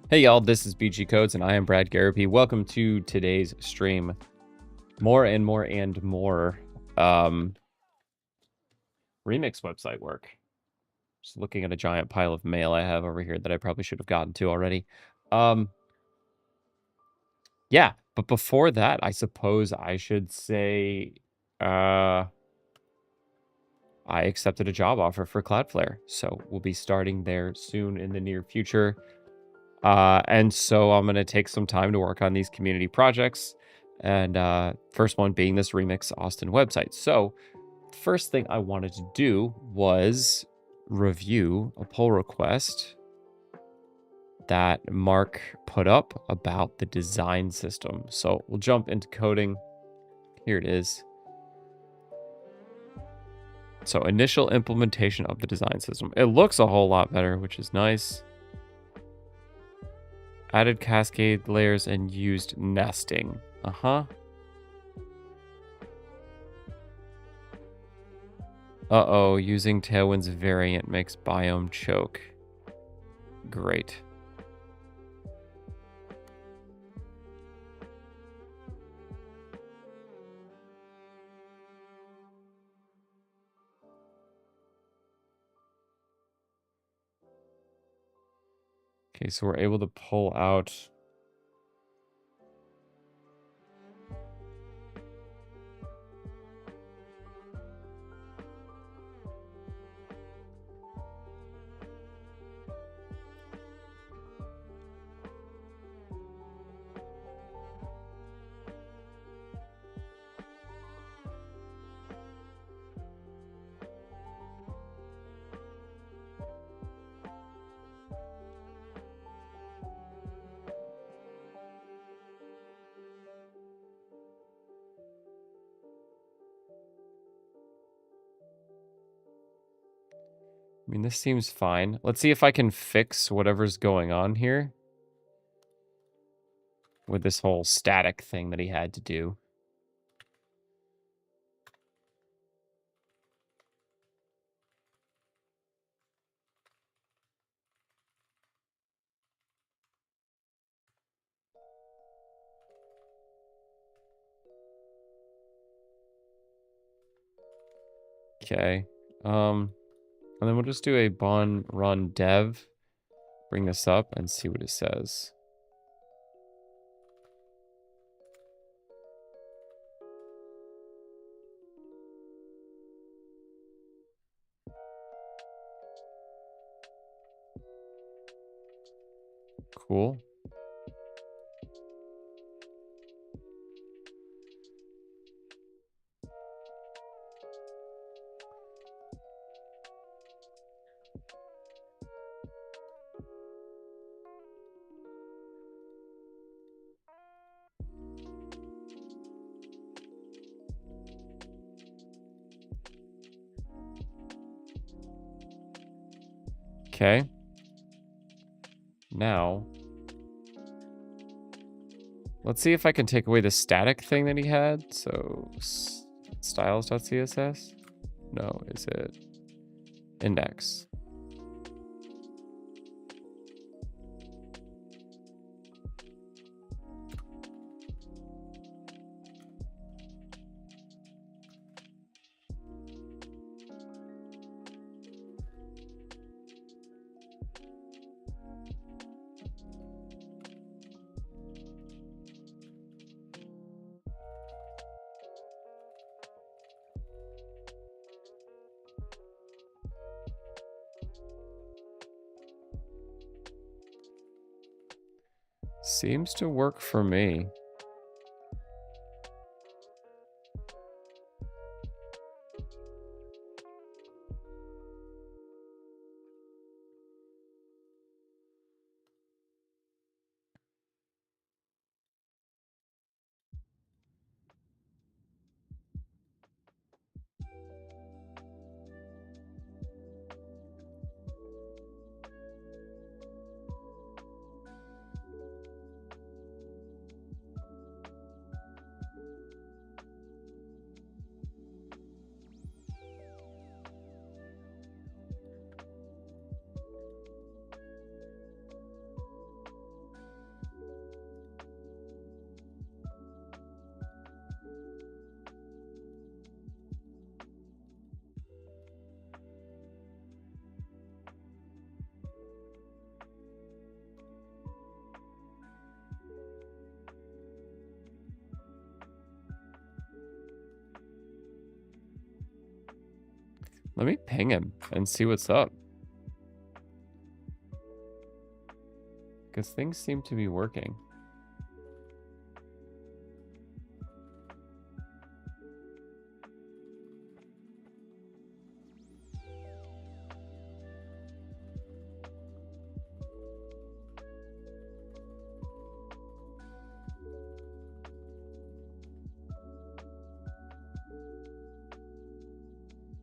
Hey y'all, this is BG Codes and I am bradgarropy. Welcome to today's stream. More and more and more remix website work. Just looking at a giant pile of mail I have over here that I probably should have gotten to already. Yeah, but before that, I suppose I should say I accepted a job offer for Cloudflare. So we'll be starting there soon in the near future. And so I'm going to take some time to work on these community projects. And first one being this Remix Austin website. So first thing I wanted to do was review a pull request that Mark put up about the design system. So we'll jump into coding. Here it is. So initial implementation of the design system. It looks a whole lot better, which is nice. Added cascade layers and used nesting. Uh-oh, using Tailwind's variant makes biome choke. Great. Okay, so we're able to pull out... I mean, this seems fine. Let's see if I can fix whatever's going on here with this whole static thing that he had to do. Okay. And then we'll just do a bon run dev, bring this up and see what it says. Cool. Okay. Now, let's see if I can take away the static thing that he had. So, styles.css? No, is it index? Seems to work for me. Let me ping him and see what's up. Because things seem to be working.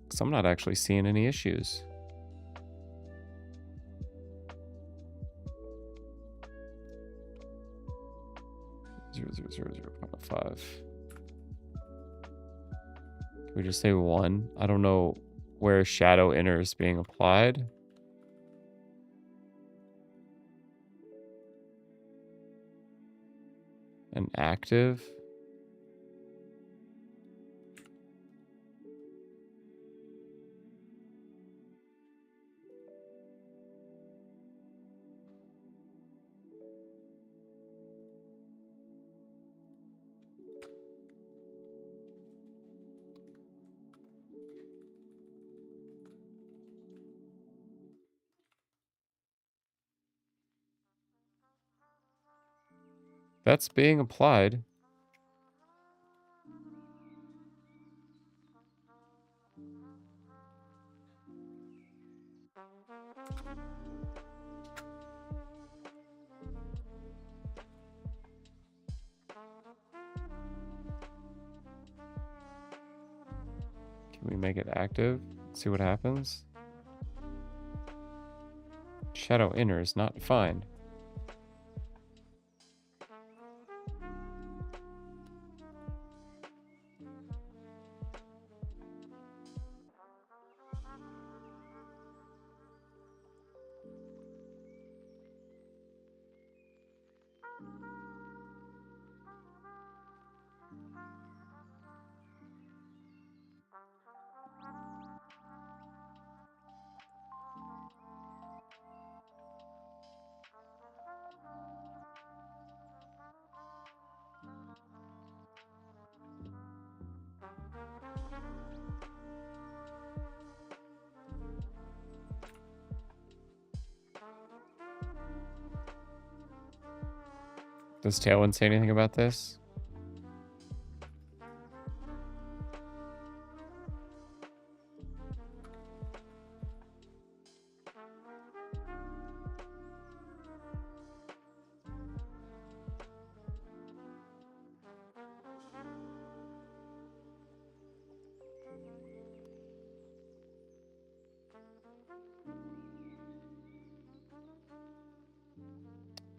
Because I'm not actually seeing any issues. Zero, 0.5. Can we just say 1? I don't know where shadow inner is being applied. And active. That's being applied. Can we make it active? See what happens? Shadow inner is not defined. Does Tailwind say anything about this?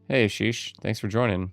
Hey, Ashish. Thanks for joining.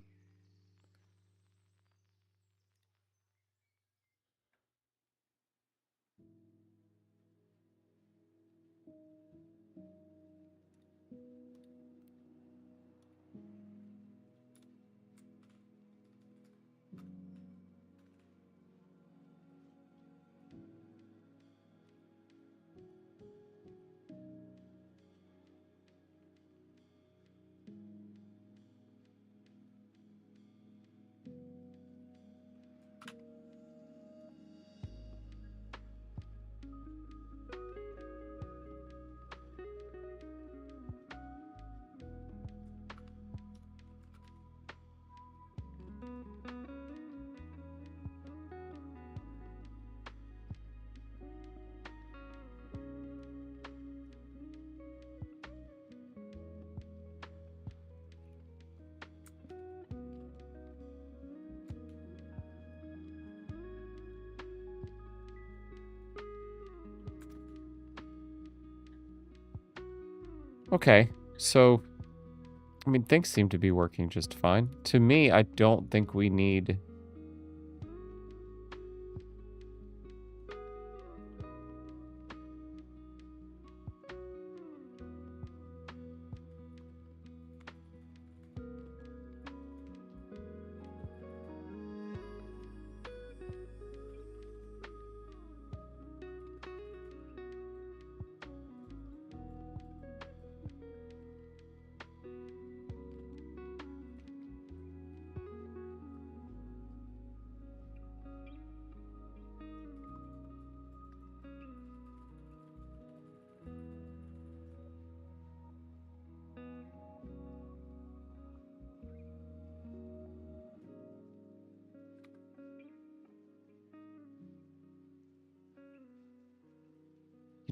Okay, so, I mean, things seem to be working just fine. To me, I don't think we need...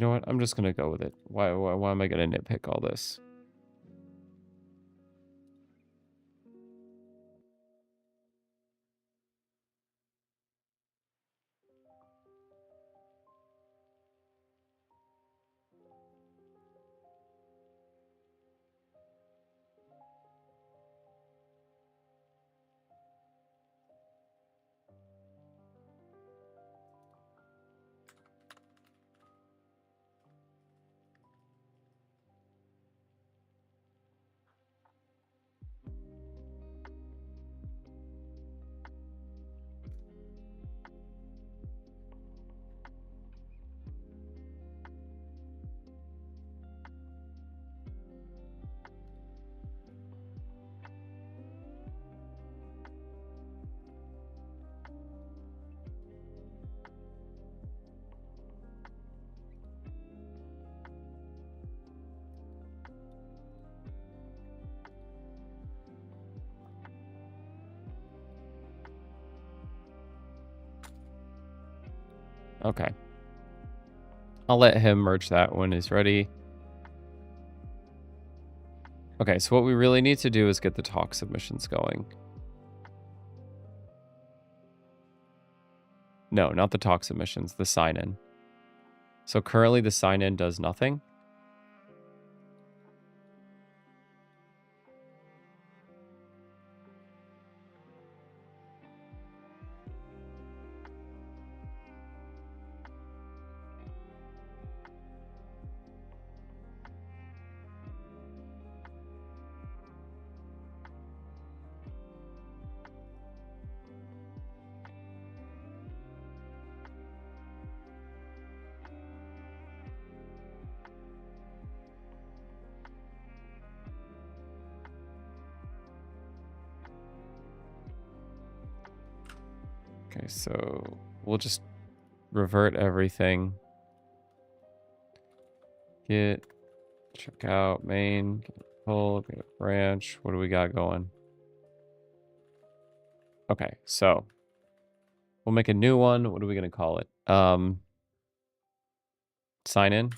You know what? I'm just gonna go with it. Why am I gonna nitpick all this? Okay. I'll let him merge that when he's ready. Okay, so what we really need to do is get the talk submissions going. No, not the talk submissions, the sign-in. So currently the sign-in does nothing. Okay, so we'll just revert everything. Git, check out, main, pull, branch. What do we got going? Okay, so we'll make a new one. What are we going to call it? Sign in.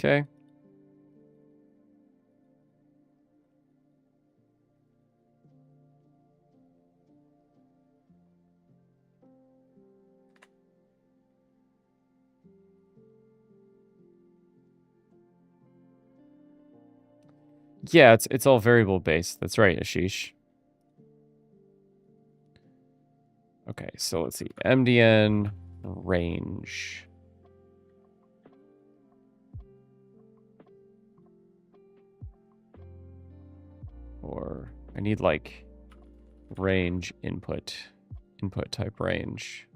Okay. Yeah, it's all variable based. That's right, Ashish. Okay, so let's see. MDN range. Or I need like range input type range.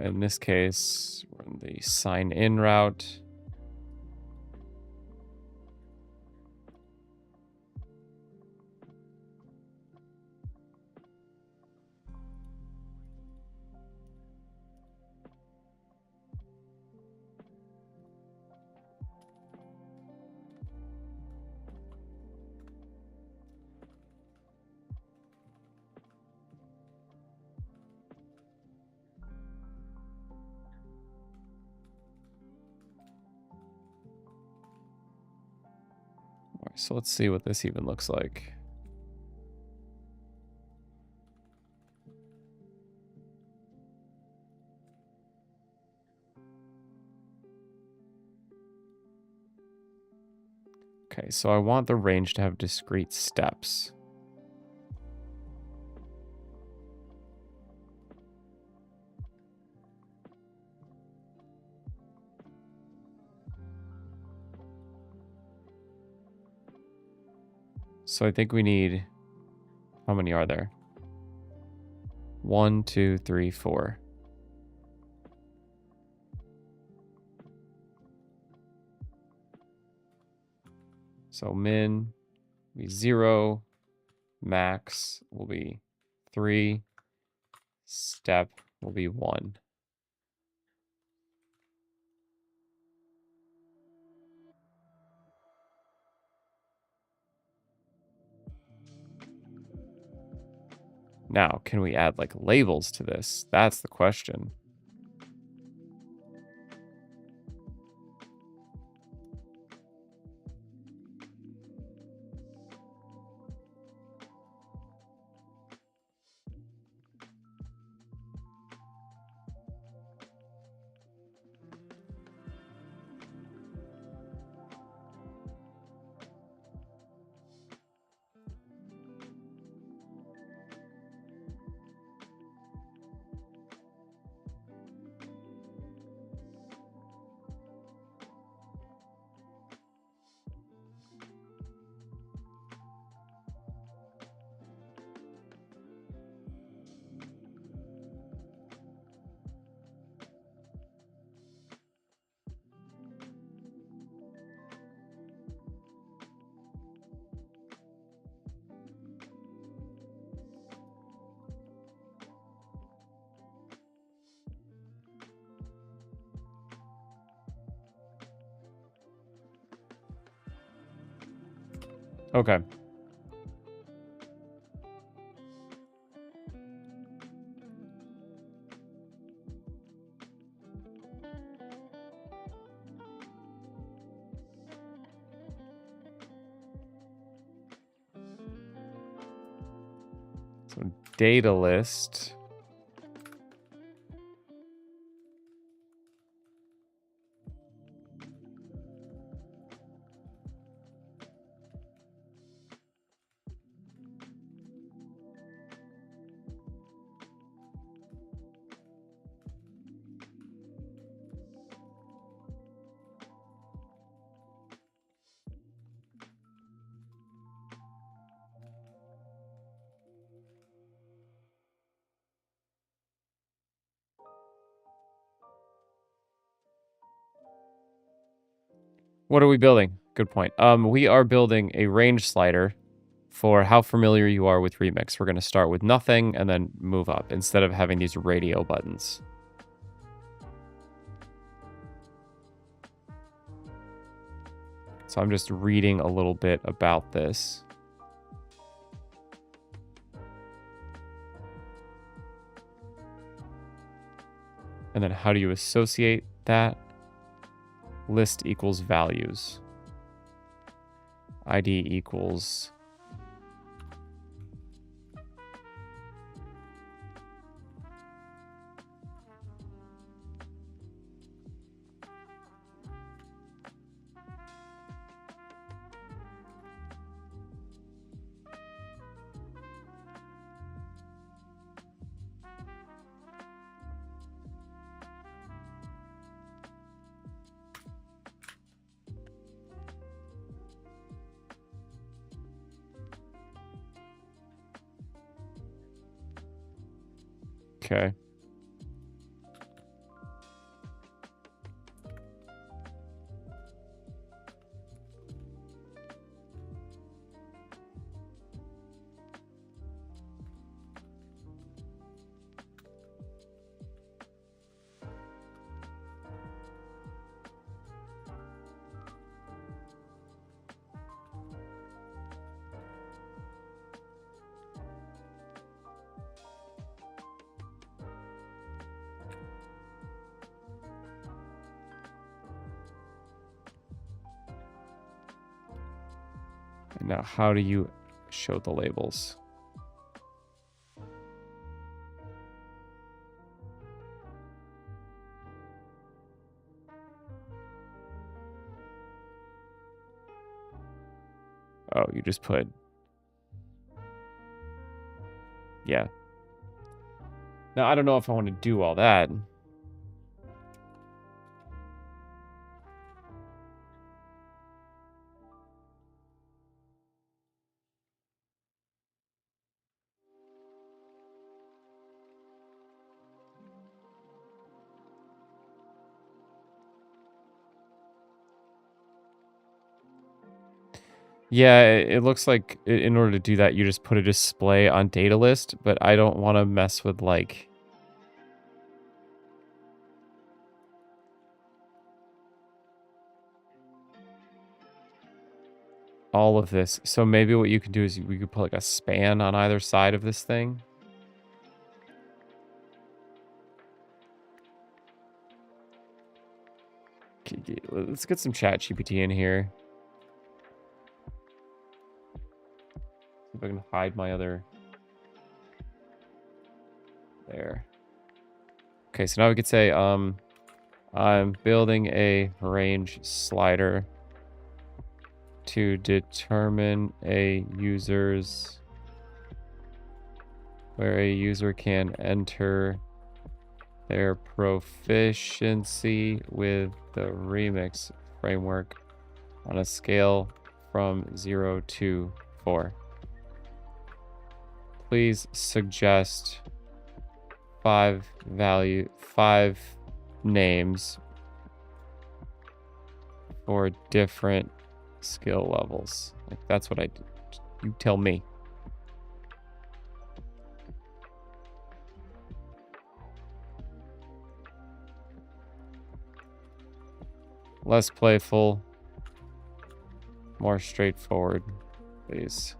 In this case, we're in the sign in route. So let's see what this even looks like. Okay, so I want the range to have discrete steps. So I think we need, how many are there? 1, 2, 3, 4. So min will be 0, max will be 3, step will be 1. Now, can we add like labels to this? That's the question. Okay. So data list. What are we building? Good point. We are building a range slider for how familiar you are with Remix. We're going to start with nothing and then move up instead of having these radio buttons. So I'm just reading a little bit about this. And then how do you associate that? List equals values. ID equals... Okay. Now, how do you show the labels? Oh, you just put... Yeah. Now, I don't know if I want to do all that. Yeah, it looks like in order to do that, you just put a display on data list, but I don't want to mess with like... all of this. So maybe what you can do is we could put like a span on either side of this thing. Let's get some chat GPT in here. See if I can hide my other... There. Okay, so now we could say, I'm building a range slider to determine a user's... where a user can enter their proficiency with the Remix framework on a scale from 0 to 4. Please suggest 5 names for different skill levels. Like, that's what I do. You tell me. Less playful, more straightforward, please.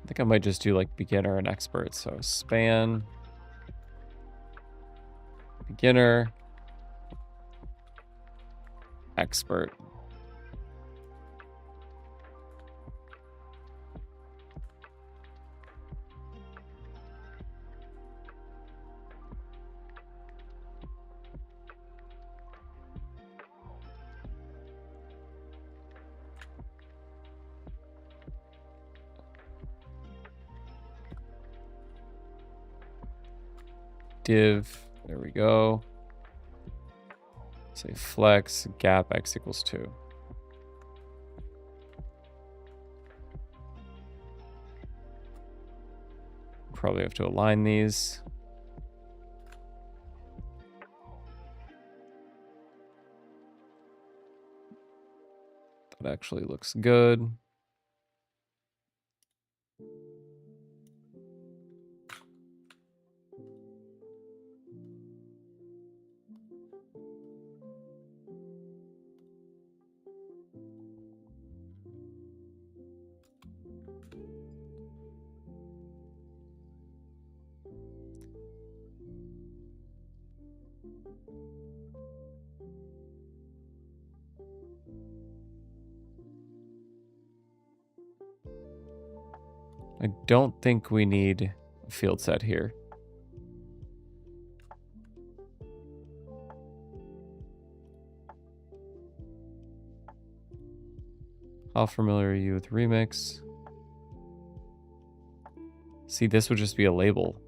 I think I might just do like beginner and expert. So span, beginner, expert. Div, there we go. Say flex gap x equals 2. Probably have to align these. That actually looks good. I don't think we need a field set here. How familiar are you with Remix? See, this would just be a label.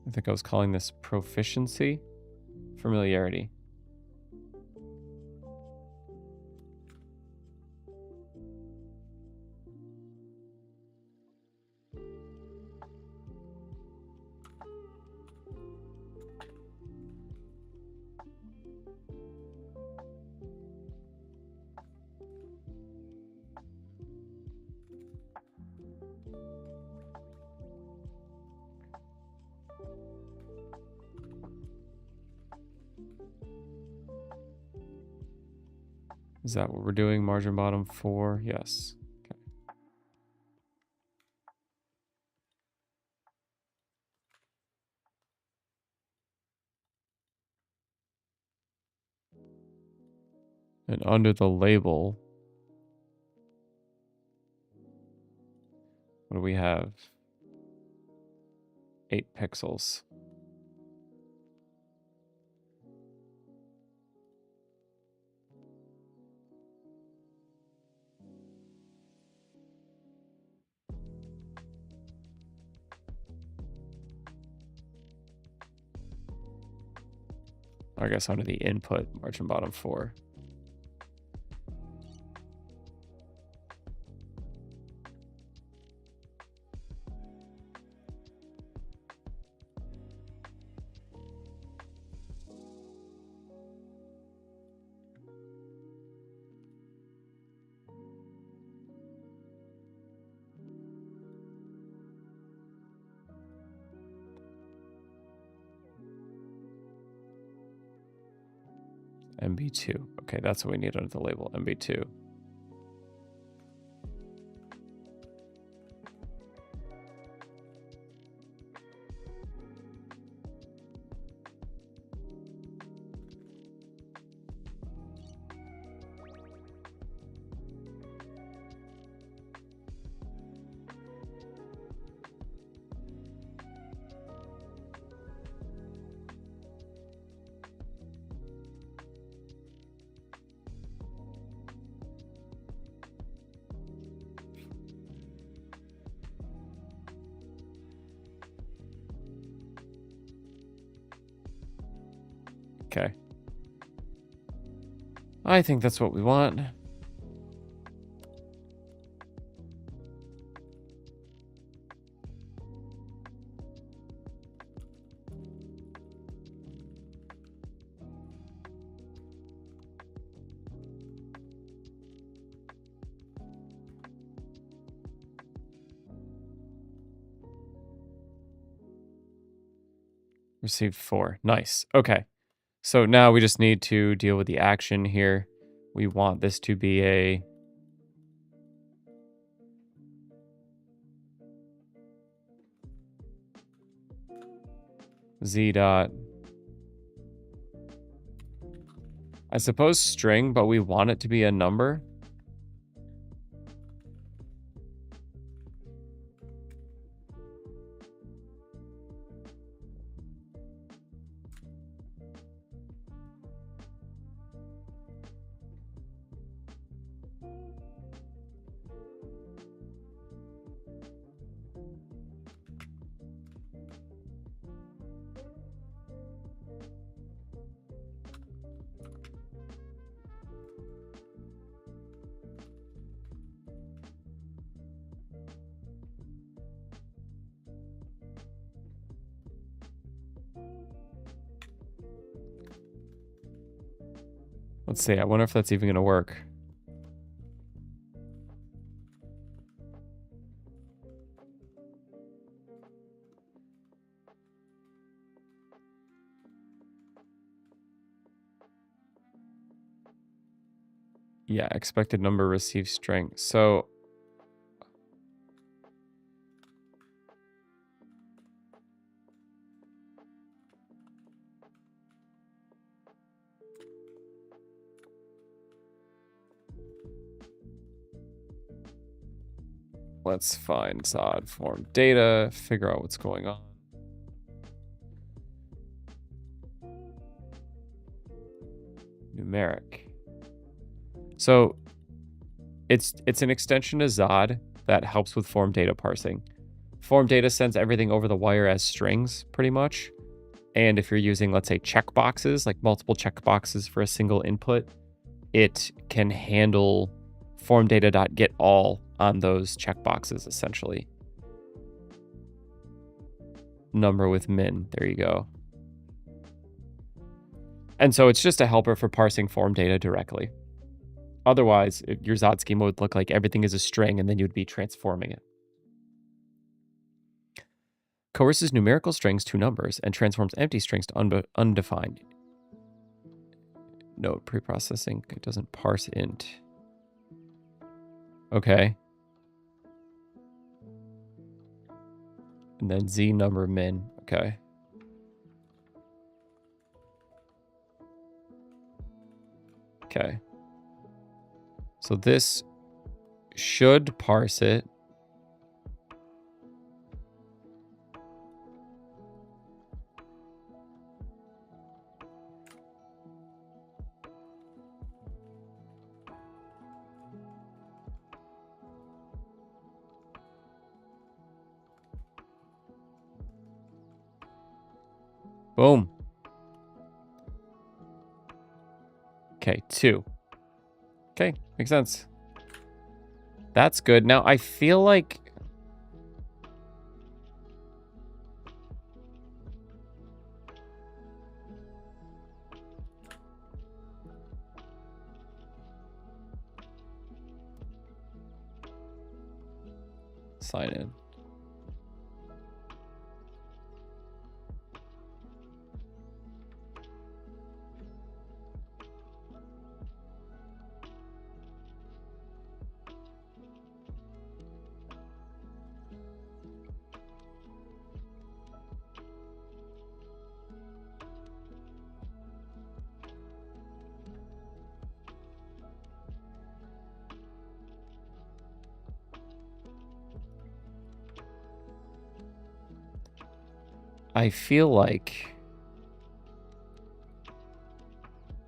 I think I was calling this proficiency, familiarity. Is that what we're doing? Margin bottom 4? Yes. Okay. And under the label, what do we have? 8 pixels. I guess under the input, margin bottom 4. MB2. Okay, that's what we need under the label, MB2. Okay. I think that's what we want. Received 4. Nice. Okay. So now we just need to deal with the action here. We want this to be a z dot, I suppose string, but we want it to be a number. Let's see. I wonder if that's even going to work. Yeah, expected number received string. So let's find Zod form data, figure out what's going on. Numeric. So it's an extension to Zod that helps with form data parsing. Form data sends everything over the wire as strings, pretty much. And if you're using, let's say, checkboxes, like multiple checkboxes for a single input, it can handle form data.get all on those checkboxes, essentially. Number with min, there you go. And so it's just a helper for parsing form data directly. Otherwise, your Zod schema would look like everything is a string, and then you'd be transforming it. Coerces numerical strings to numbers and transforms empty strings to undefined. Note preprocessing. It doesn't parse int. Okay. And then z number min. Okay. Okay. So this should parse it. Boom. Okay, 2. Okay, makes sense. That's good. Now, I feel like... Sign in. I feel like...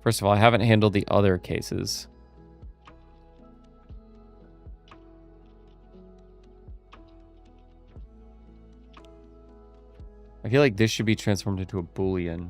First of all, I haven't handled the other cases. I feel like this should be transformed into a Boolean.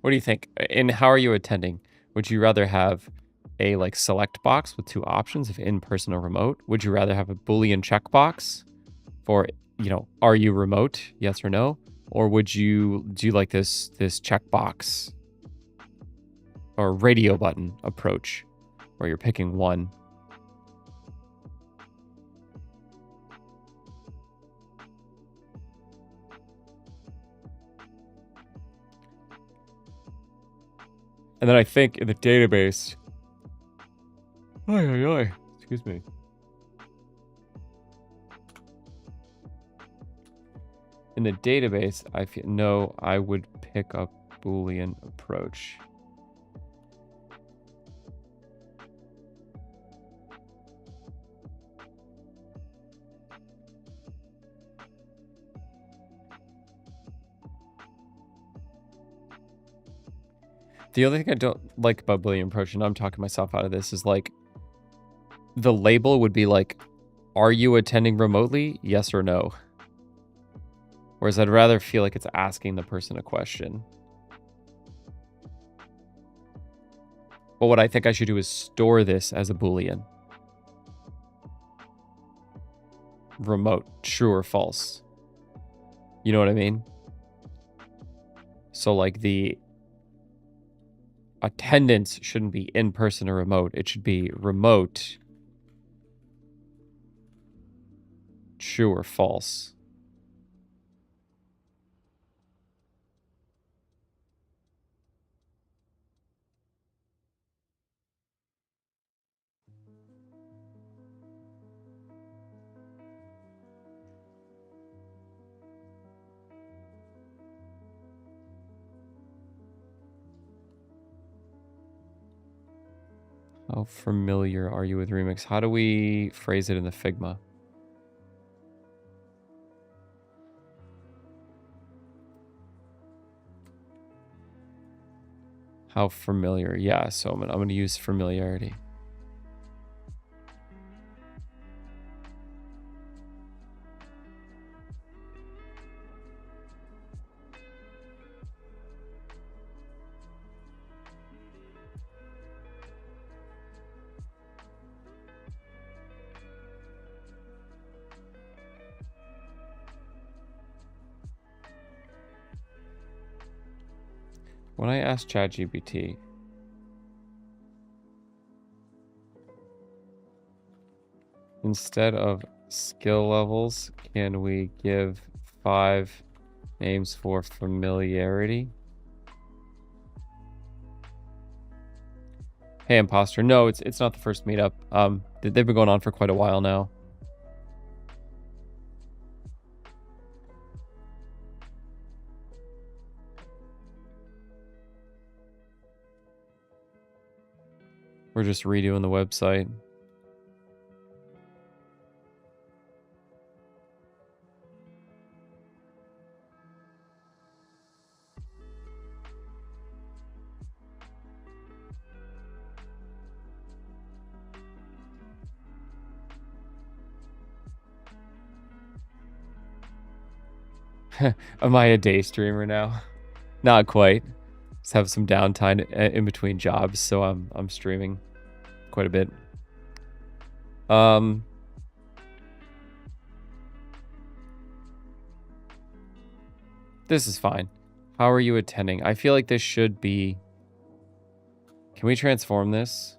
What do you think? And how are you attending? Would you rather have a like select box with 2 options of in-person or remote? Would you rather have a Boolean checkbox for, you know, are you remote? Yes or no? Or would you do like this checkbox or radio button approach where you're picking one? And then I think in the database, excuse me. In the database, I feel no, I would pick up Boolean approach. The other thing I don't like about Boolean approach, and I'm talking myself out of this, is like the label would be like, are you attending remotely? Yes or no? Whereas I'd rather feel like it's asking the person a question. But what I think I should do is store this as a Boolean. Remote, true or false. You know what I mean? So like the attendance shouldn't be in person or remote. It should be remote, true or false. How familiar are you with Remix? How do we phrase it in the Figma? How familiar? Yeah, so I'm gonna use familiarity. When I asked ChatGPT, instead of skill levels, can we give 5 names for familiarity? Hey, imposter. No, it's not the first meetup. They've been going on for quite a while now. We're just redoing the website. Am I a day streamer now? Not quite. Just have some downtime in between jobs, so I'm streaming quite a bit. This is fine. How are you attending? I feel like this should be... Can we transform this?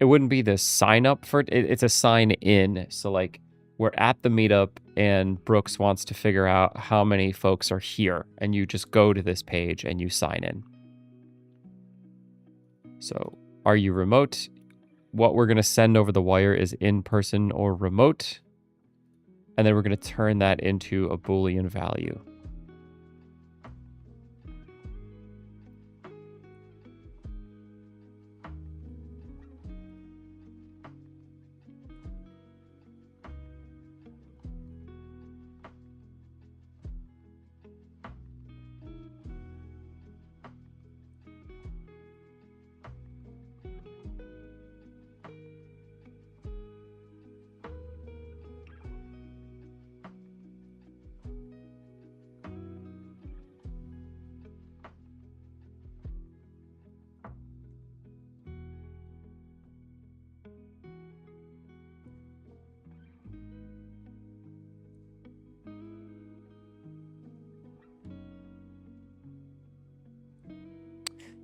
It wouldn't be the sign up for it. It's a sign in. So like we're at the meetup and Brooks wants to figure out how many folks are here. And you just go to this page and you sign in. So are you remote? What we're going to send over the wire is in person or remote. And then we're going to turn that into a Boolean value.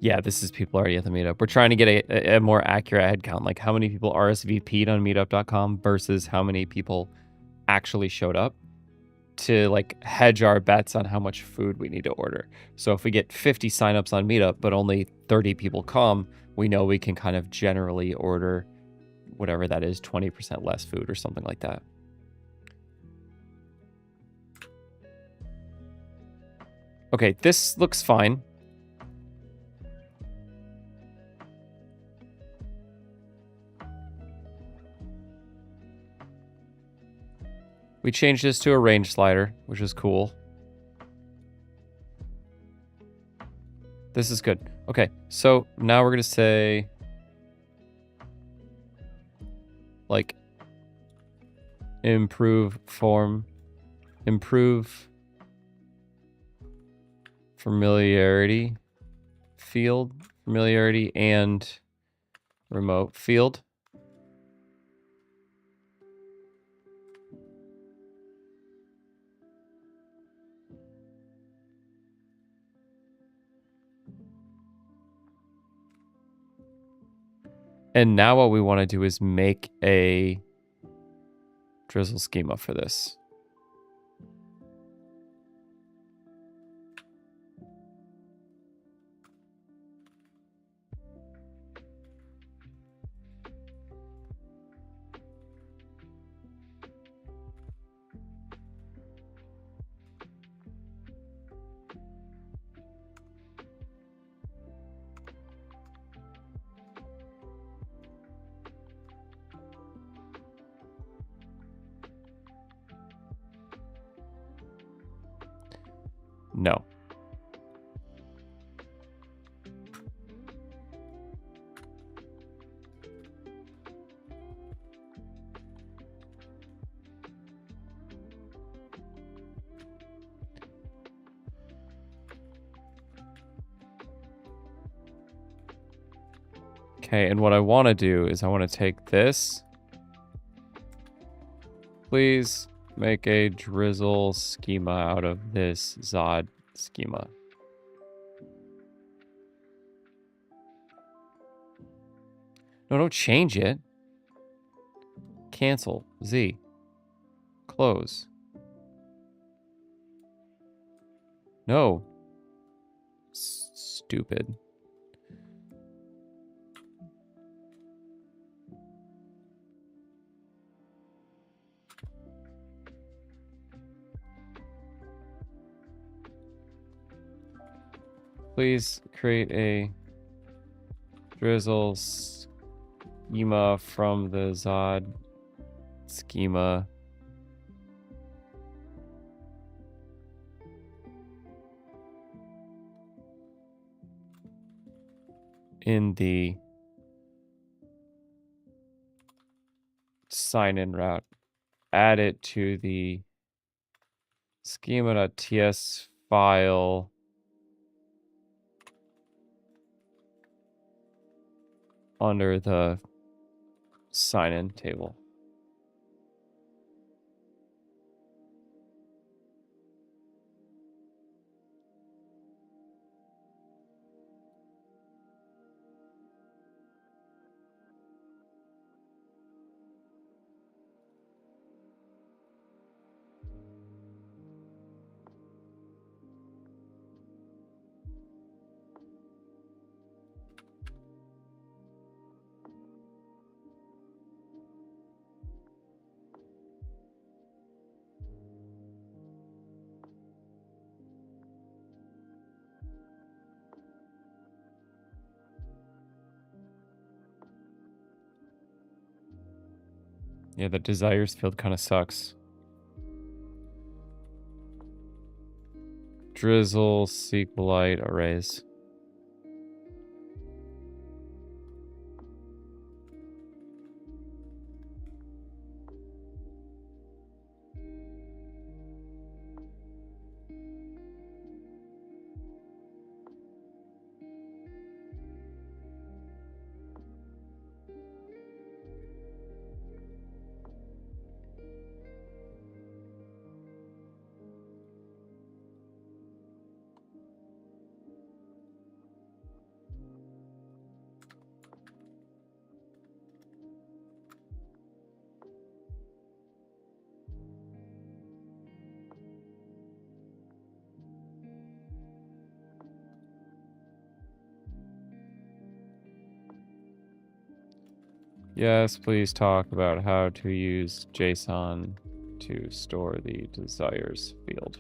Yeah, this is people already at the meetup. We're trying to get a more accurate head count, like how many people RSVP'd on meetup.com versus how many people actually showed up, to like hedge our bets on how much food we need to order. So if we get 50 signups on Meetup, but only 30 people come, we know we can kind of generally order whatever that is, 20% less food or something like that. Okay, this looks fine. We changed this to a range slider, which is cool. This is good. Okay, so now we're going to say, like, improve familiarity field, familiarity and remote field. And now what we want to do is make a drizzle schema for this. No. Okay, and what I want to do is I want to take this. Please make a drizzle schema out of this Zod schema. No, don't change it. Cancel. Z. Close. No. Stupid. Please create a drizzle schema from the Zod schema. In the sign-in route. Add it to the schema.ts file under the sign-in table. Yeah, the desires field kind of sucks. Drizzle SQLite arrays. Yes, please talk about how to use JSON to store the desires field.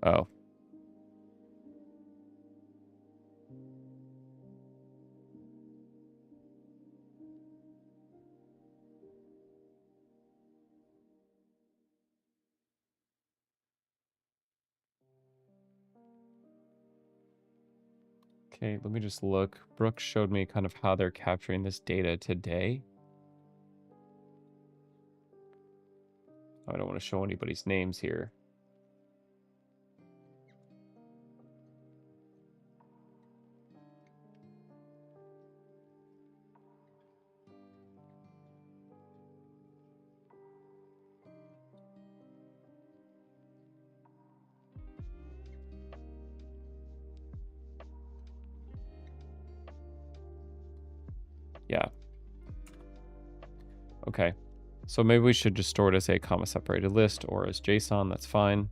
Oh. Okay, let me just look. Brooke showed me kind of how they're capturing this data today. I don't want to show anybody's names here. Yeah. Okay. So maybe we should just store it as a comma separated list or as JSON. That's fine.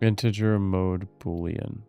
Integer mode Boolean.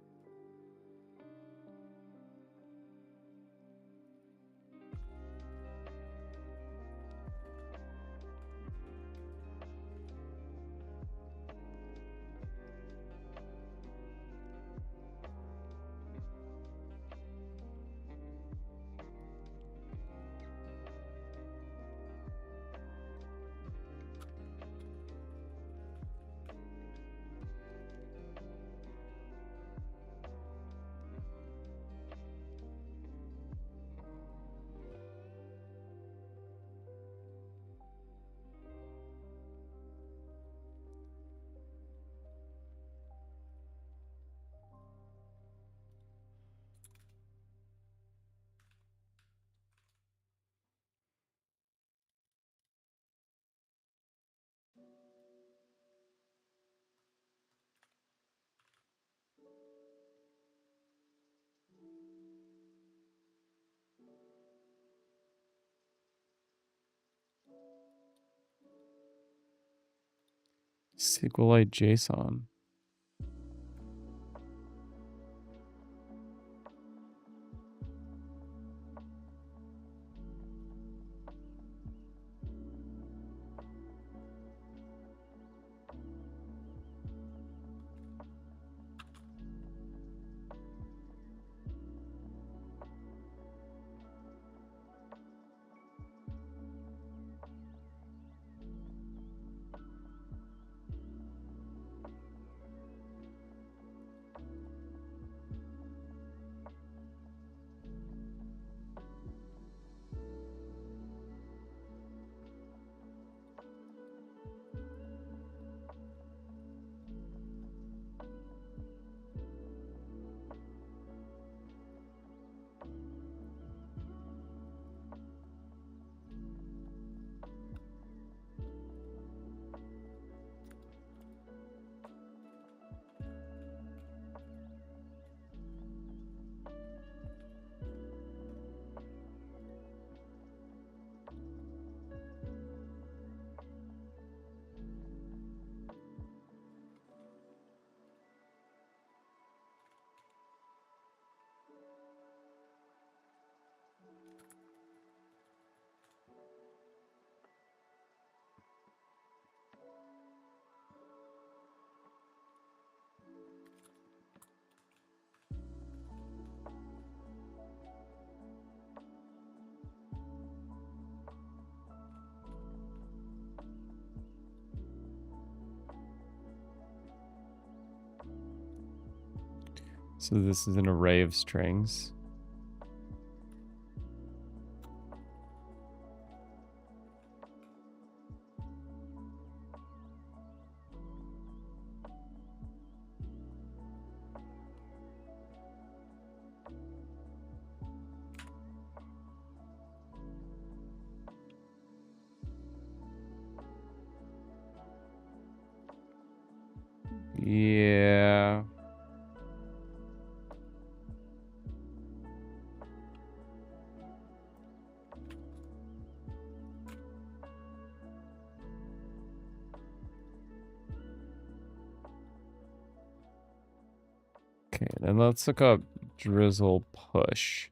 SQLite JSON. So this is an array of strings. Yeah. Okay, then let's look up drizzle push.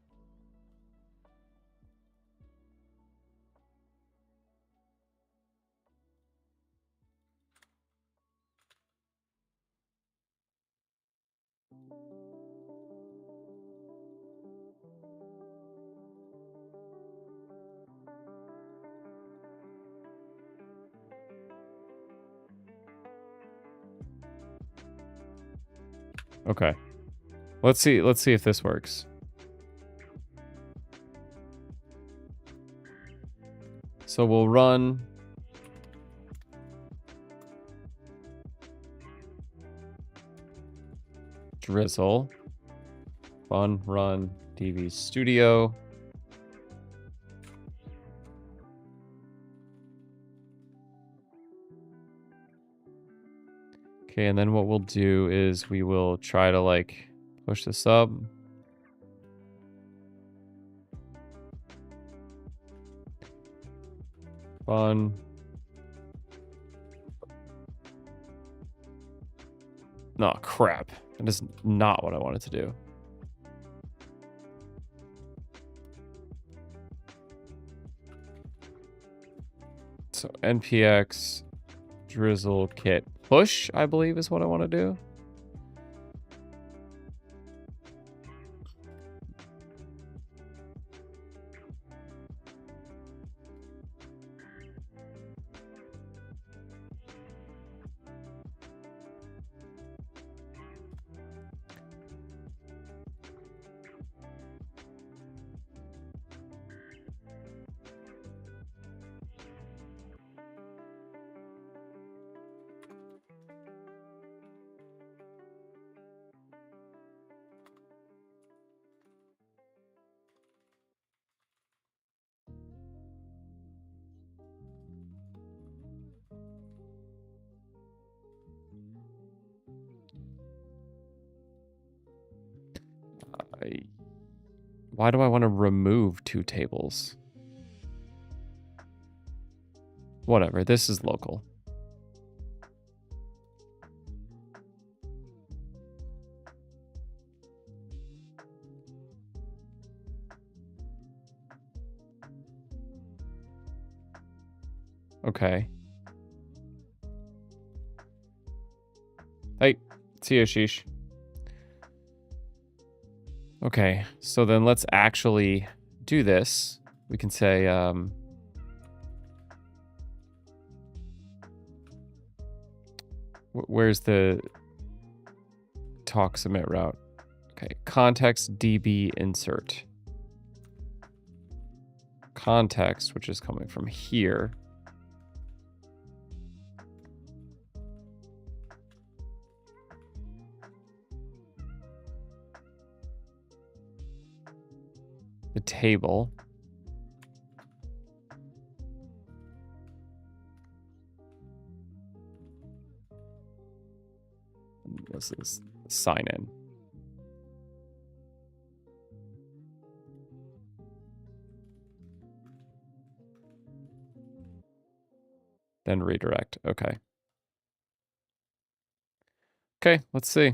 Okay. Let's see if this works. So we'll run drizzle fun run DV Studio. Okay, and then what we'll do is we will try to like push this up. Fun. Oh, crap. That is not what I wanted to do. So NPX drizzle kit push, I believe, is what I want to do. Why do I want to remove 2 tables? Whatever, this is local. Okay. Hey, see you, Sheesh. Okay, so then let's actually do this. We can say, where's the talk submit route? Okay, context DB insert. Context, which is coming from here. The table. This is sign in. Then redirect. Okay. Okay, let's see.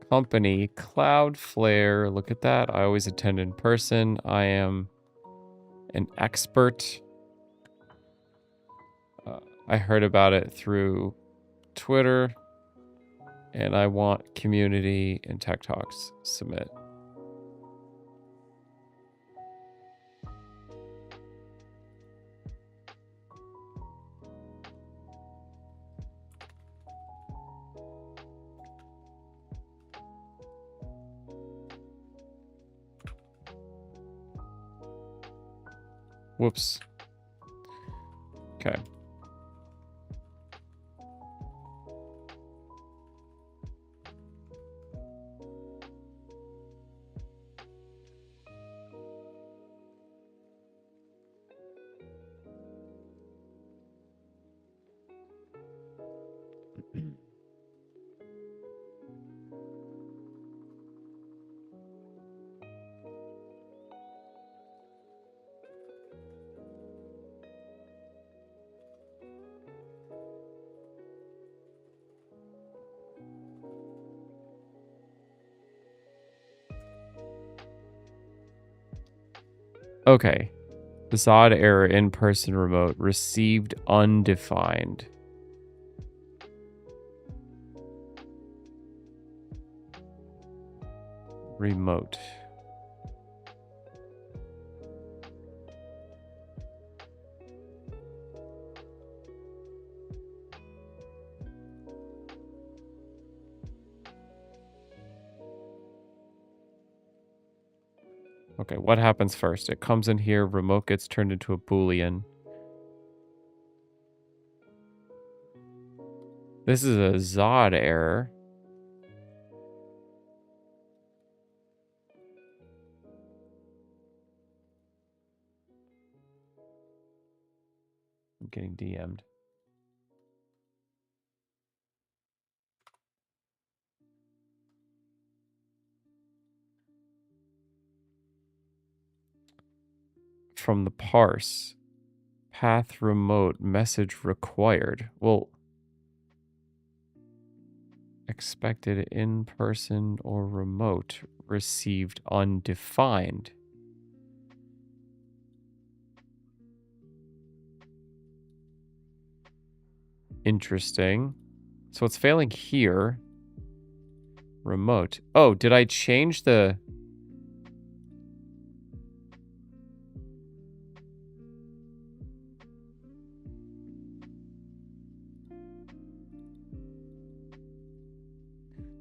Company, Cloudflare. Look at that. I always attend in person. I am an expert. I heard about it through Twitter. And I want community and tech talks. Submit. Whoops. Okay. Okay. This odd error in-person remote received undefined. Remote. Okay, what happens first? It comes in here, remote gets turned into a Boolean. This is a Zod error. I'm getting DM'd. from the parse. Path remote, message required. Well, expected in person or remote, received undefined. Interesting. So it's failing here. Remote. Oh, did I change the...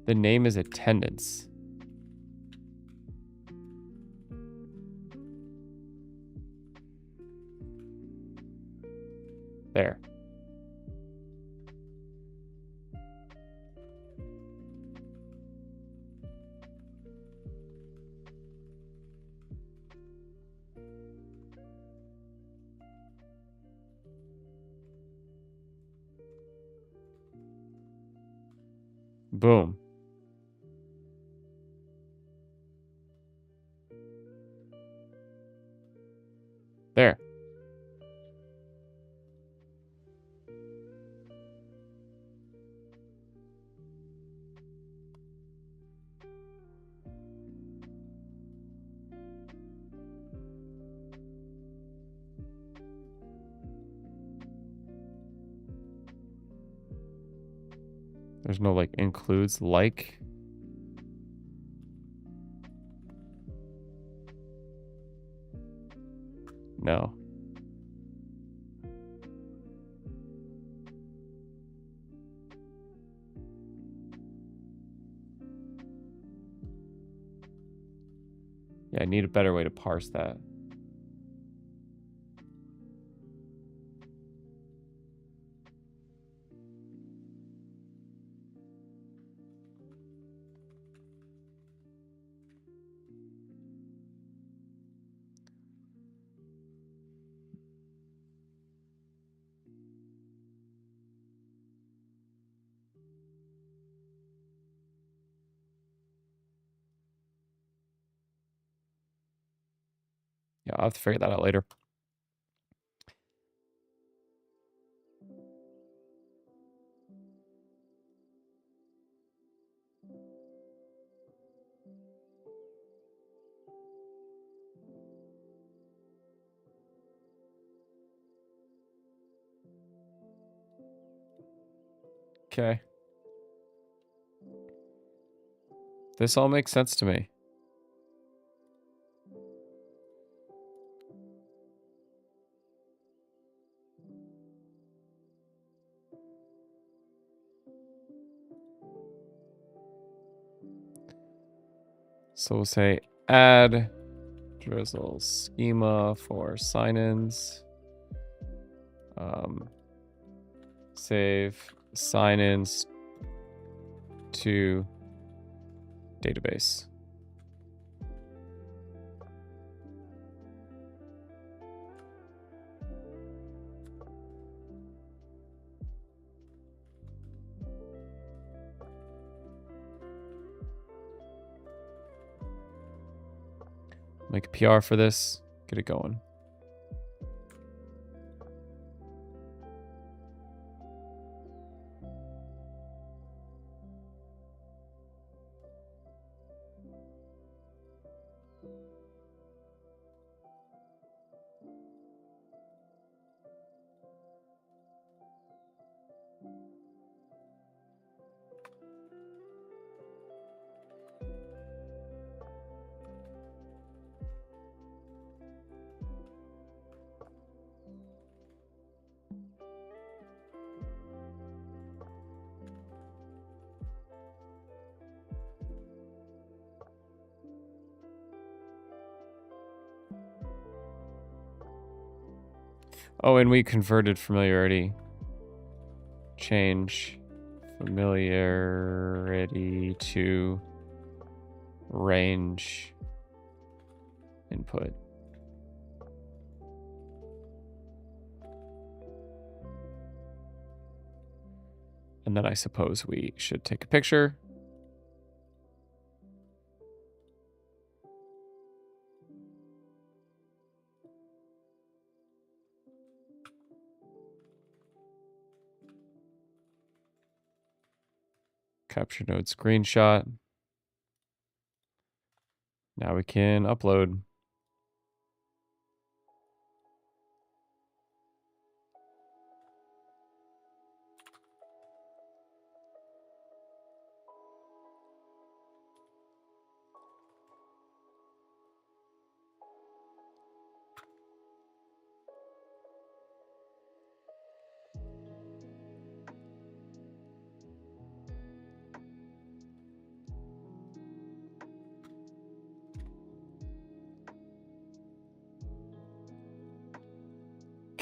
The name is attendance. There. Boom. There. There's no like includes like. No. Yeah, I need a better way to parse that. Yeah, I'll have to figure that out later. Okay. This all makes sense to me. So we'll say add drizzle schema for sign-ins. Save sign-ins to database. Make a PR for this. Get it going. Oh, and we converted familiarity. Change familiarity to range input. And then I suppose we should take a picture. Capture node screenshot. Now we can upload.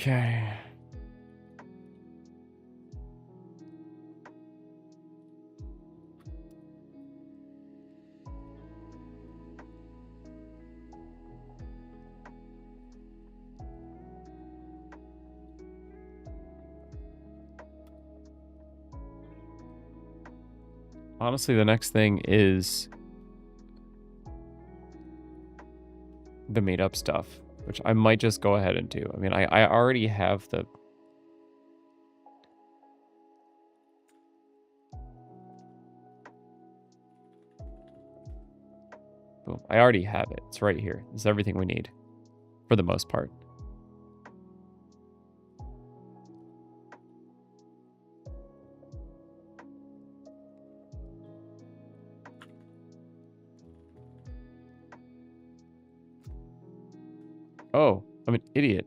Okay. Honestly, the next thing is the meetup stuff, which I might just go ahead and do. I mean, I already have the... Boom. I already have it. It's right here. It's everything we need, for the most part. Oh, I'm an idiot.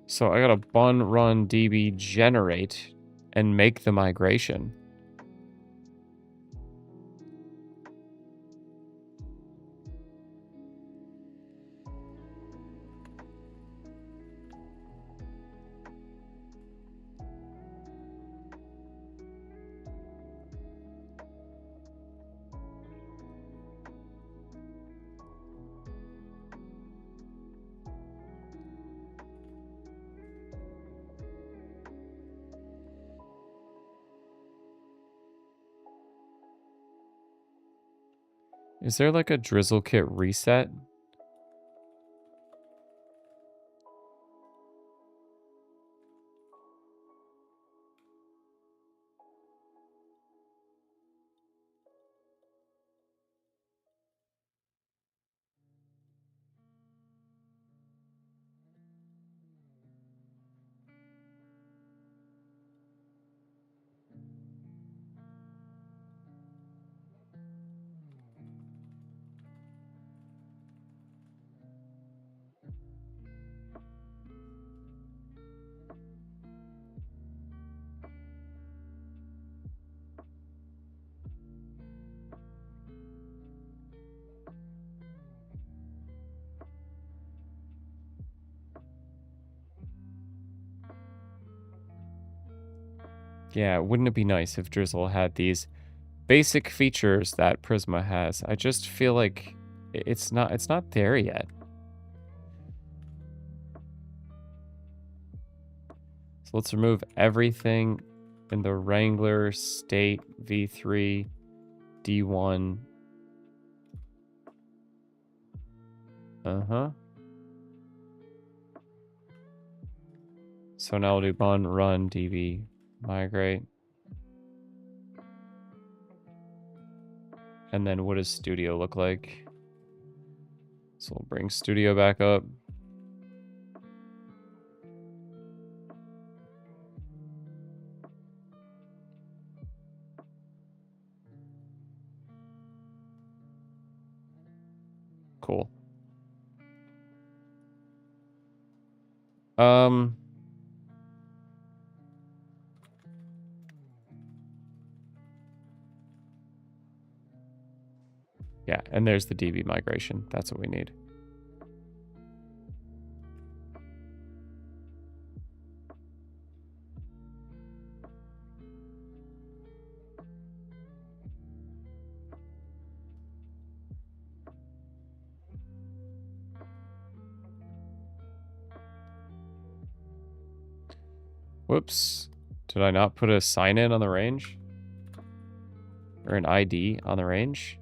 So I gotta bun run db generate and make the migration. Is there like a drizzle kit reset? Yeah, wouldn't it be nice if Drizzle had these basic features that Prisma has? I just feel like it's not there yet. So let's remove everything in the Wrangler state v3 d1. Uh-huh. So now we'll do bun run db migrate. And then what does Studio look like? So we'll bring Studio back up. Cool. Yeah, and there's the DB migration. That's what we need. Whoops. Did I not put a sign in on the range? Or an ID on the range?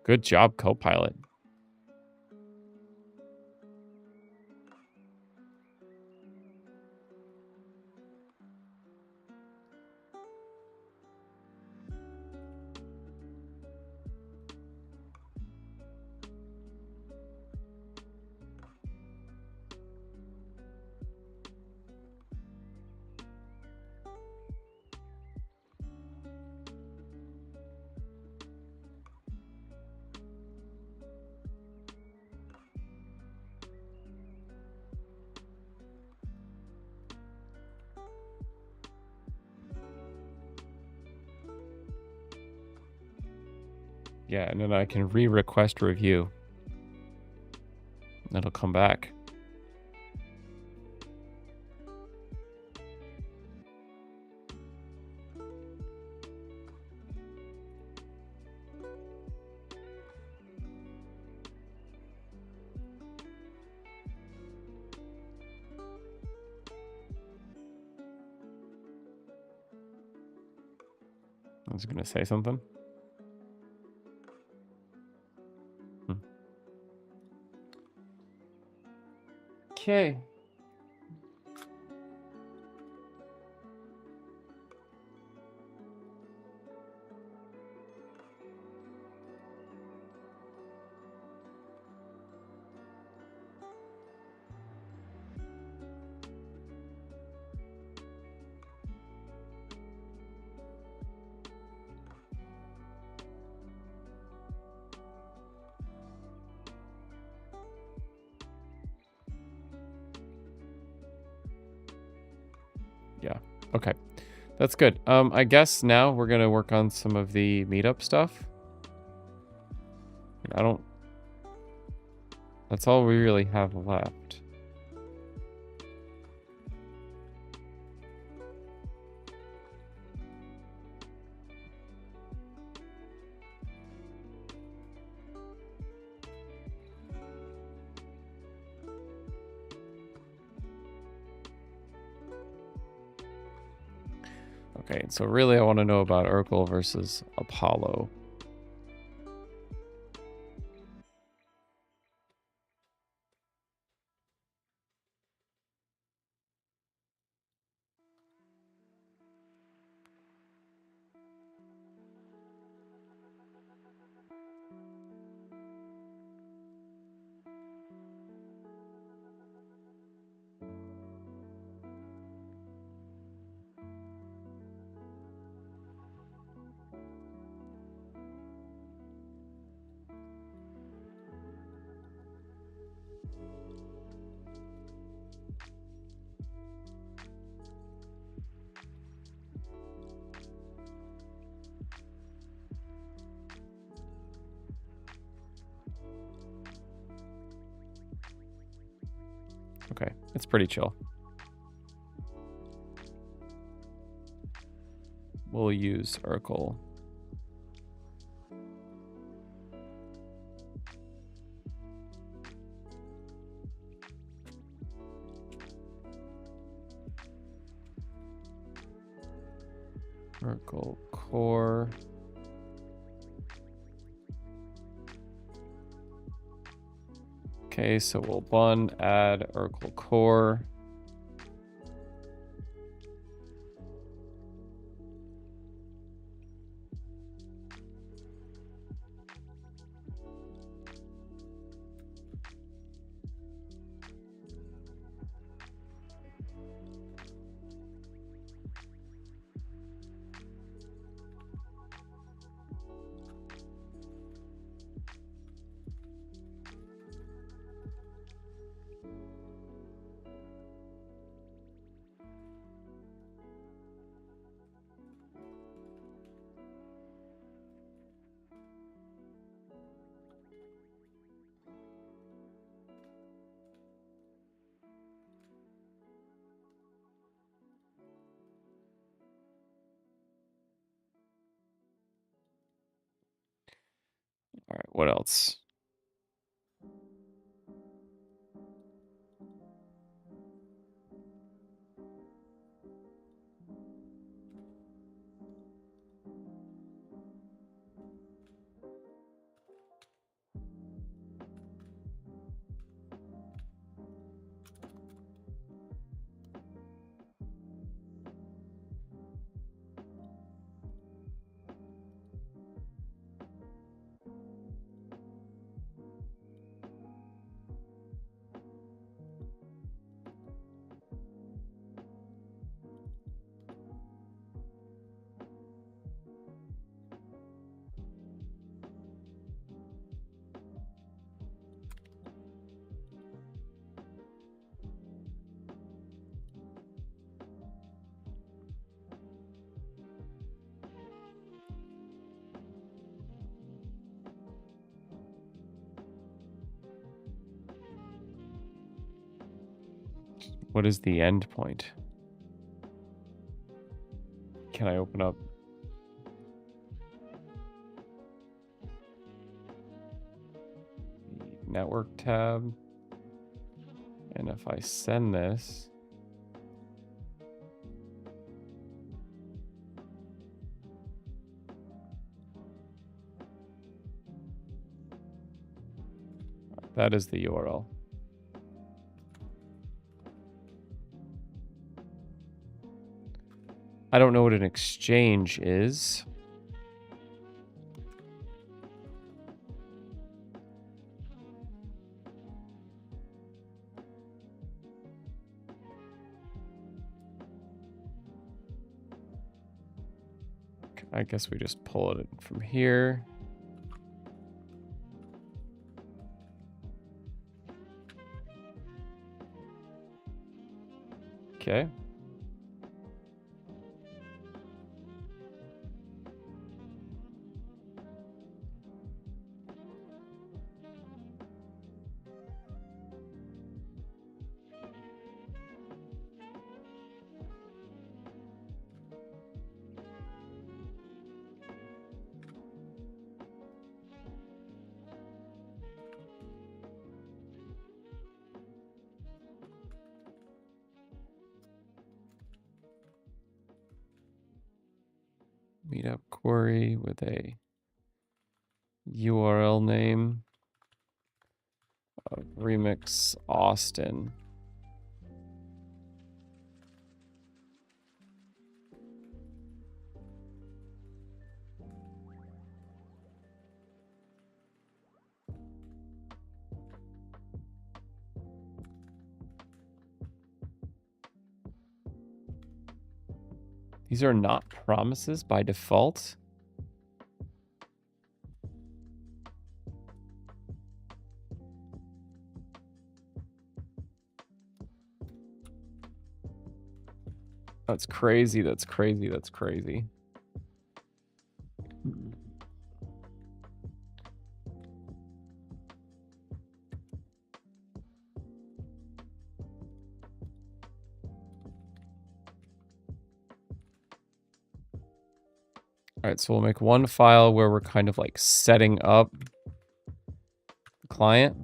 Good job, Copilot. Yeah, and then I can re-request review. It'll come back. I was gonna say something. Okay. Yeah. Okay. That's good. I guess now we're gonna work on some of the meetup stuff. I don't. That's all we really have left. Okay, so really I want to know about Urkel versus Apollo. Okay, it's pretty chill. We'll use Urkel. Urkel core. Okay, so we'll bun add Urkel core. All right, what else? What is the end point? Can I open up? The network tab. And if I send this, that is the URL. I don't know what an exchange is. I guess we just pull it in from here. Okay. Meetup query with a URL name of Remix Austin. These are not promises by default. That's crazy. That's crazy. That's crazy. All right, so we'll make one file where we're kind of like setting up the client.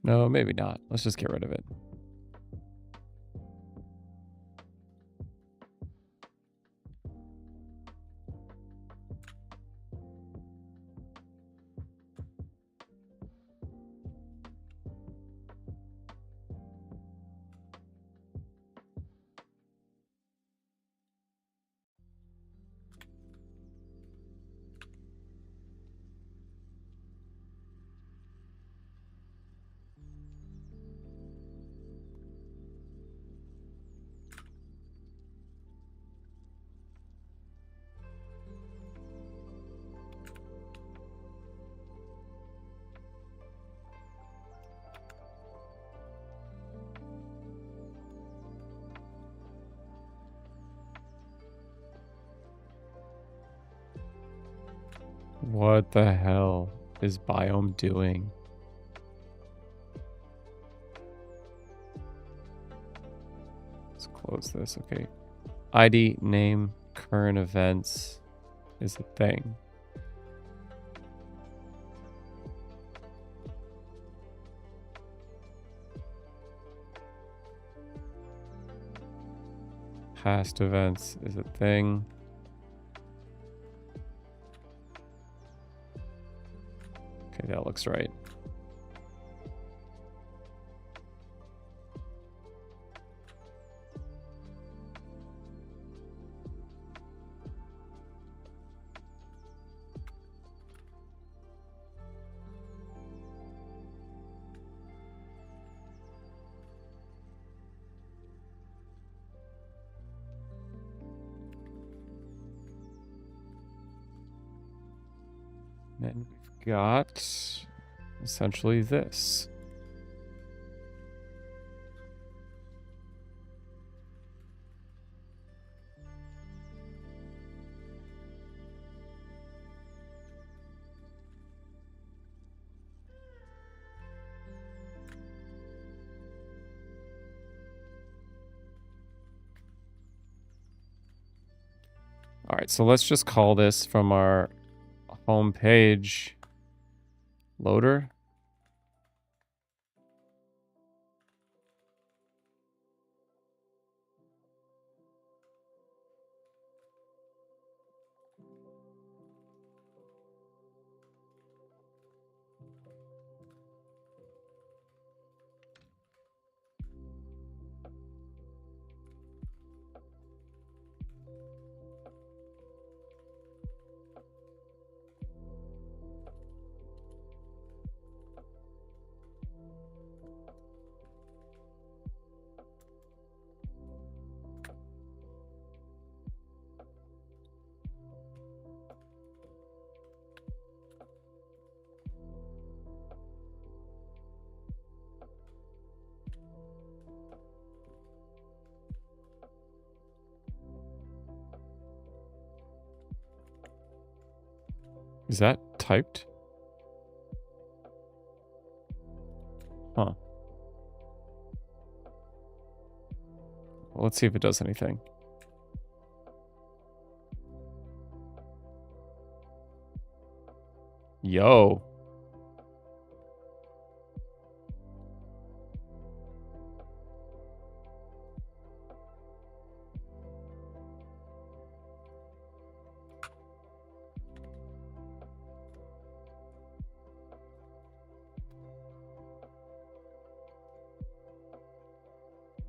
No, maybe not. Let's just get rid of it. What the hell is Biome doing? Let's close this. Okay. ID, name, current events is a thing. Past events is a thing. Okay, that looks right. then we've got essentially this. All right, so let's just call this from our home page loader. Is that typed? Huh. Well, let's see if it does anything. Yo.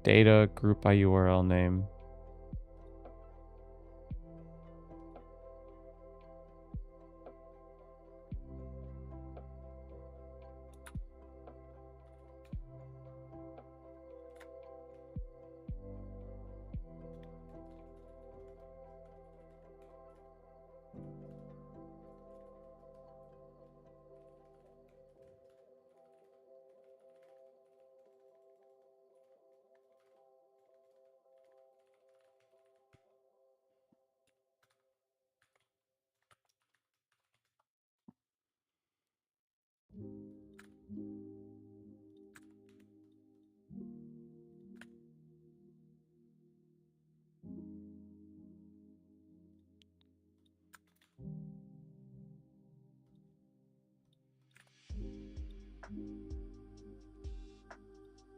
Data group by URL name.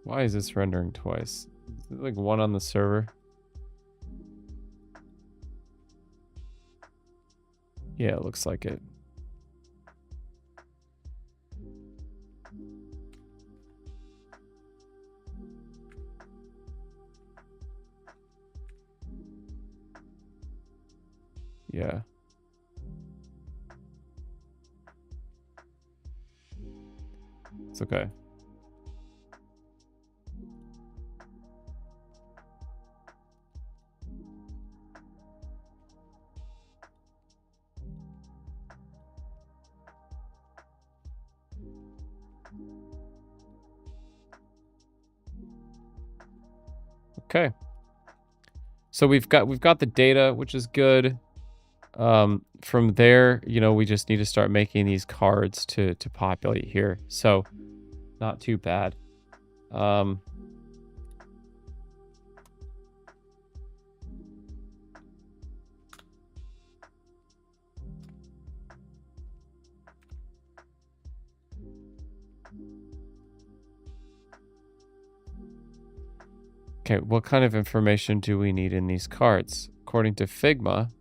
Why is this rendering twice? Is it like one on the server? Yeah, it looks like it. Yeah. It's okay. Okay. So we've got the data, which is good. From there, you know, we just need to start making these cards to populate here. So not too bad. Um, okay, what kind of information do we need in these cards? According to Figma,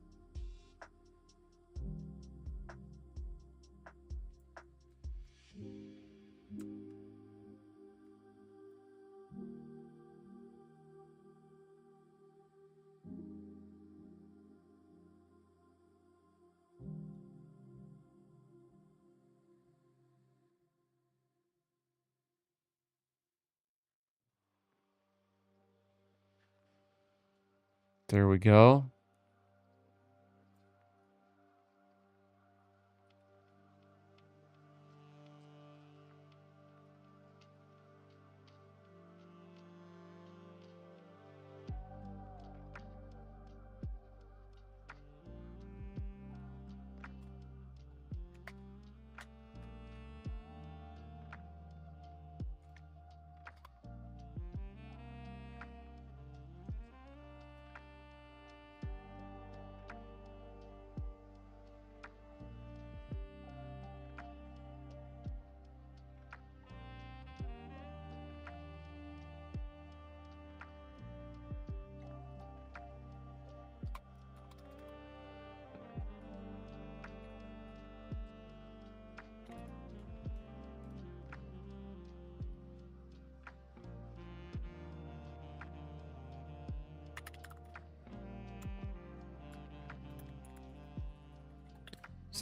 there we go.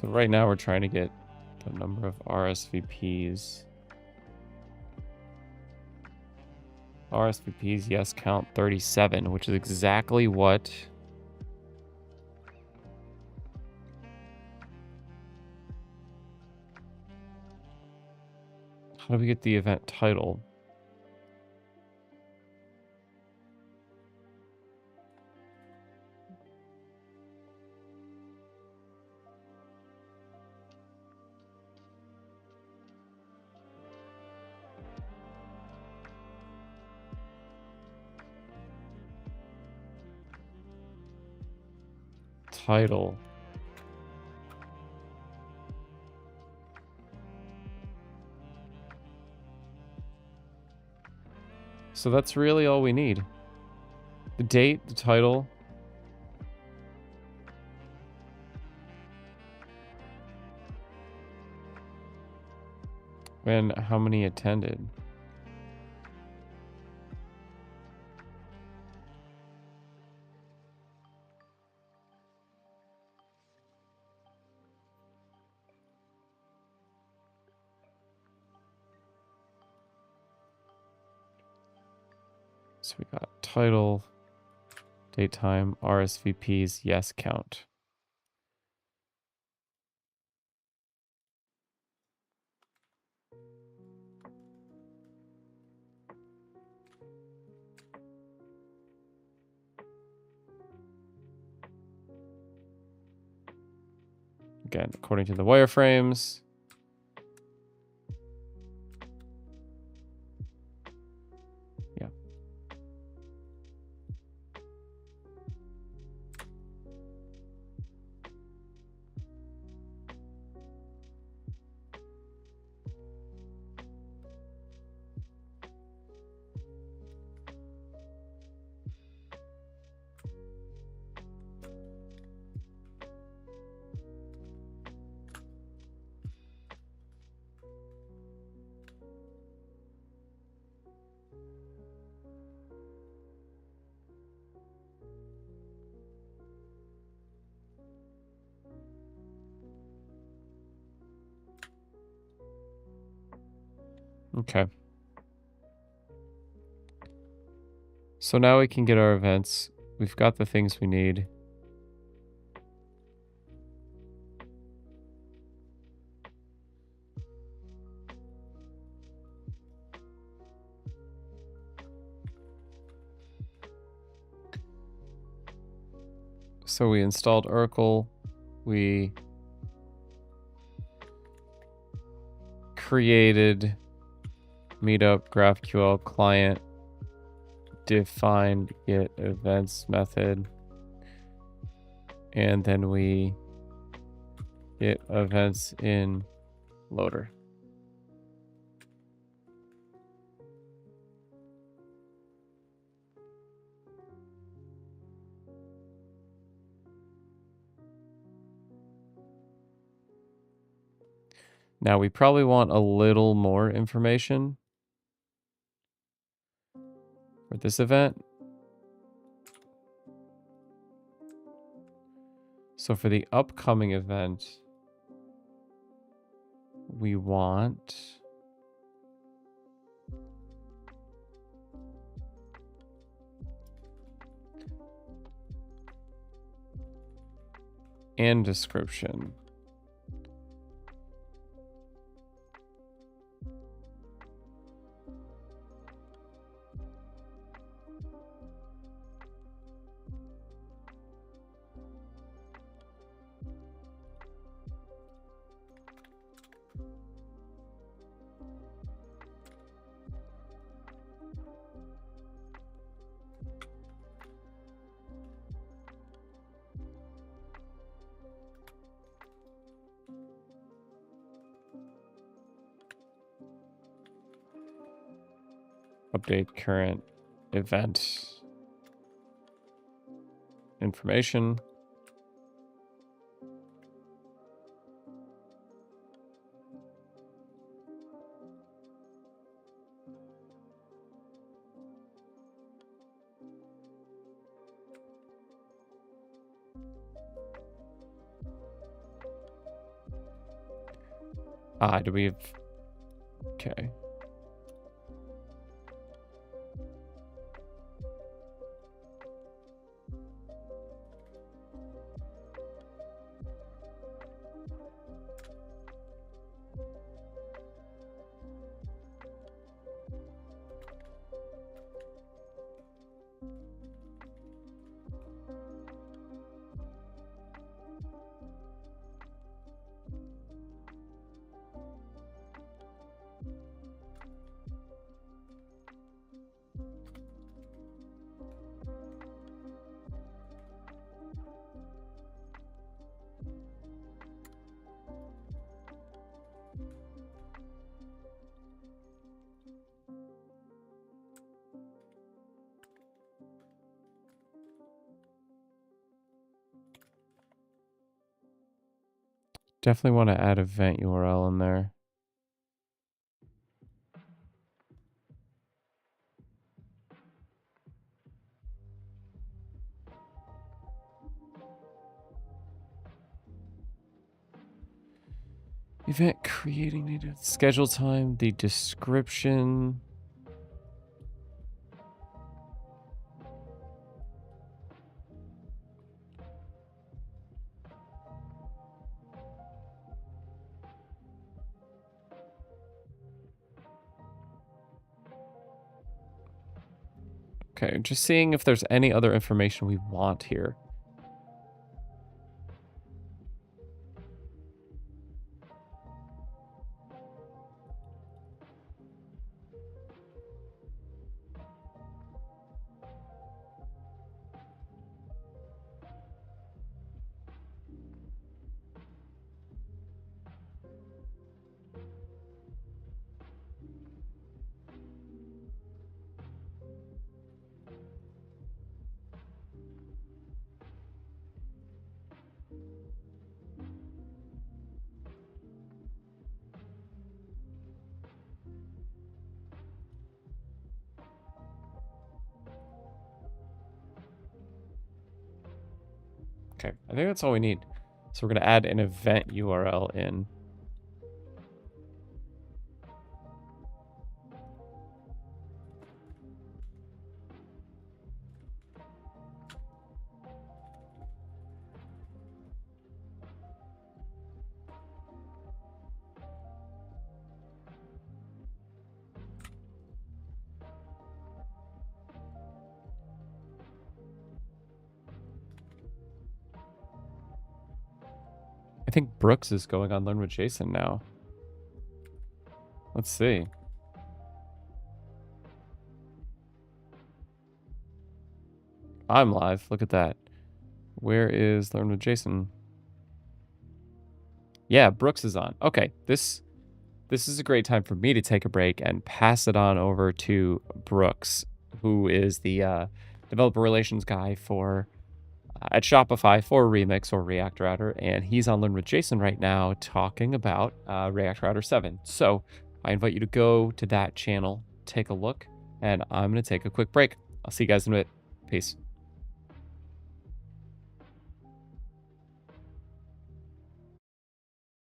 So right now we're trying to get the number of RSVPs. RSVPs, yes, count 37, which is exactly what how do we get the event title? Title. So that's really all we need. The date, the title. And how many attended. So we got title, date, time, RSVPs, yes, count. Again, according to the wireframes. Yeah. Okay. So now we can get our events. We've got the things we need. So we installed Oracle. We created Meetup GraphQL client, defined get events method, and then we get events in loader. Now we probably want a little more information for this event. So for the upcoming event, we want and description. Update current event information. Do we have... Okay. Definitely want to add event URL in there. Event creating needed. Schedule time, the description. Okay, just seeing if there's any other information we want here. Okay, I think that's all we need. So we're going to add an event URL in. I think Brooks is going on Learn with Jason now. Let's see. I'm live. Look at that. Where is Learn with Jason? Yeah, Brooks is on. Okay, this is a great time for me to take a break and pass it on over to Brooks, who is the developer relations guy for at Shopify for Remix or React Router, and he's on Learn with Jason right now talking about React Router 7. So I invite you to go to that channel, take a look, and I'm going to take a quick break. I'll see you guys in a bit. Peace.